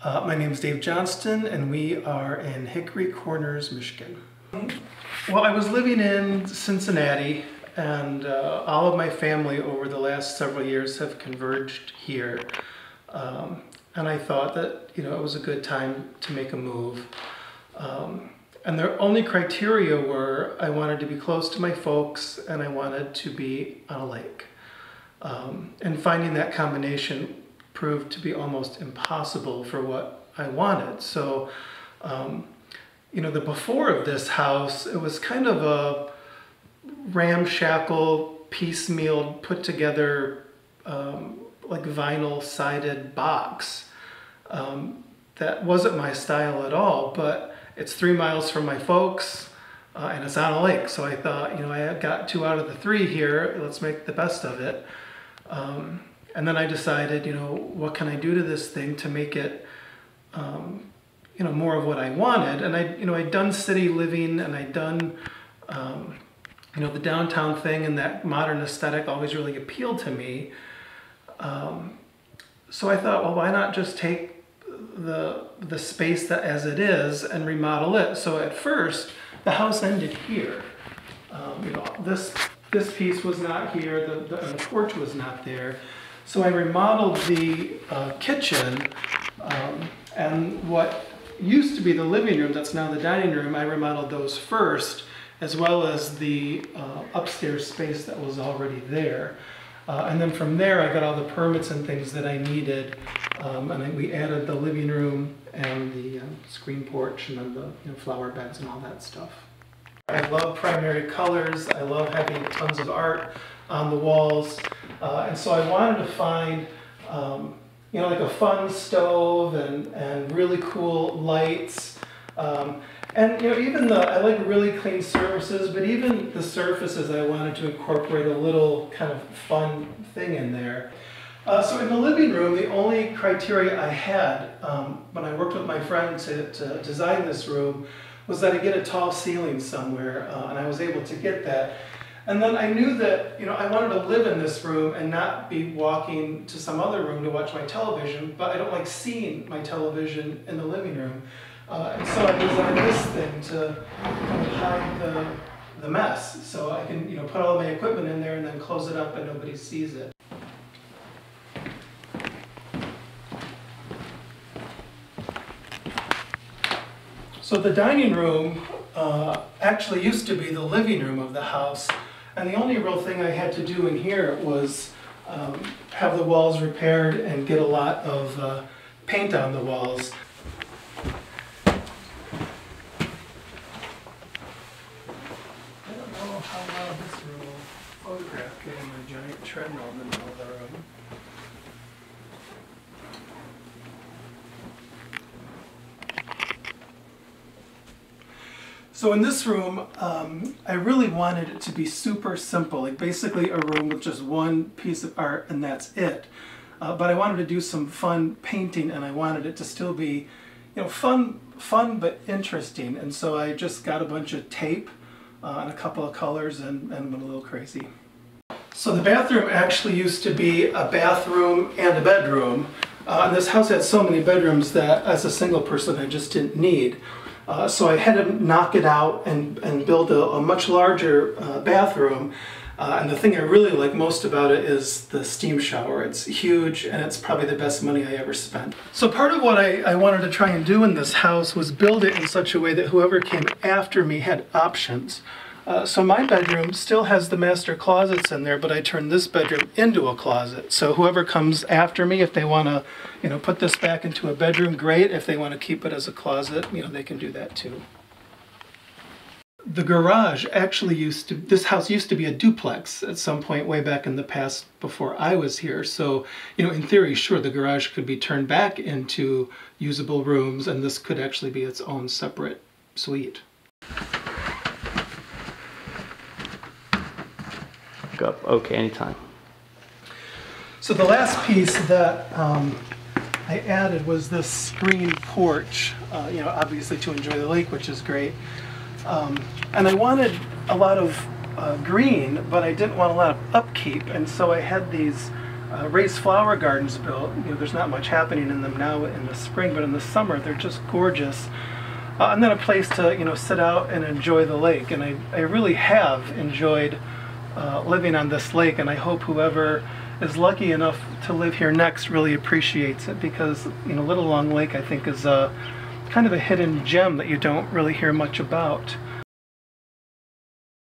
My name is Dave Johnston, and we are in Hickory Corners, Michigan. Well, I was living in Cincinnati, and all of my family over the last several years have converged here. And I thought that, it was a good time to make a move. And the only criteria were I wanted to be close to my folks and I wanted to be on a lake. And finding that combination proved to be almost impossible for what I wanted. So, the before of this house, it was kind of a ramshackle, piecemeal, put together, like vinyl sided box. That wasn't my style at all, but it's 3 miles from my folks, and it's on a lake. So I thought, I got 2 out of the 3 here, let's make the best of it. And then I decided, what can I do to this thing to make it, more of what I wanted. And I'd done city living, and I'd done, the downtown thing, and that modern aesthetic always really appealed to me. So I thought, well, why not just take the space that as it is and remodel it? So at first, the house ended here. This piece was not here, the porch was not there. So I remodeled the kitchen, and what used to be the living room, that's now the dining room, I remodeled those first, as well as the upstairs space that was already there. And then from there, I got all the permits and things that I needed, and then we added the living room and the screen porch, and then the flower beds and all that stuff. I love primary colors. I love having tons of art on the walls, and so I wanted to find, like a fun stove and really cool lights. And even I like really clean surfaces, but even the surfaces I wanted to incorporate a little kind of fun thing in there. So in the living room, the only criteria I had when I worked with my friend to design this room was that I get a tall ceiling somewhere, and I was able to get that. And then I knew that I wanted to live in this room and not be walking to some other room to watch my television, but I don't like seeing my television in the living room. And so I designed this thing to kind of hide the mess, so I can put all of my equipment in there and then close it up and nobody sees it. So the dining room actually used to be the living room of the house, and the only real thing I had to do in here was have the walls repaired and get a lot of paint on the walls. How well this room will photograph getting a giant treadmill in the middle of the room. So in this room, I really wanted it to be super simple, like basically a room with just one piece of art and that's it. But I wanted to do some fun painting, and I wanted it to still be, fun but interesting. And so I just got a bunch of tape and a couple of colors and went a little crazy. So the bathroom actually used to be a bathroom and a bedroom. And this house had so many bedrooms that as a single person I just didn't need. So I had to knock it out and build a much larger bathroom. And the thing I really like most about it is the steam shower. It's huge, and it's probably the best money I ever spent. So part of what I wanted to try and do in this house was build it in such a way that whoever came after me had options. So my bedroom still has the master closets in there, but I turned this bedroom into a closet. So whoever comes after me, if they want to, put this back into a bedroom, great. If they want to keep it as a closet, they can do that too. The garage actually this house used to be a duplex at some point way back in the past before I was here. So, in theory, sure, the garage could be turned back into usable rooms, and this could actually be its own separate suite. Go. Okay, anytime. So the last piece that I added was this screen porch, obviously to enjoy the lake, which is great. And I wanted a lot of green, but I didn't want a lot of upkeep, and so I had these raised flower gardens built. You know, there's not much happening in them now in the spring, but in the summer they're just gorgeous. And then a place to, you know, sit out and enjoy the lake. And I really have enjoyed living on this lake, and I hope whoever is lucky enough to live here next really appreciates it, because, you know, Little Long Lake I think is kind of a hidden gem that you don't really hear much about.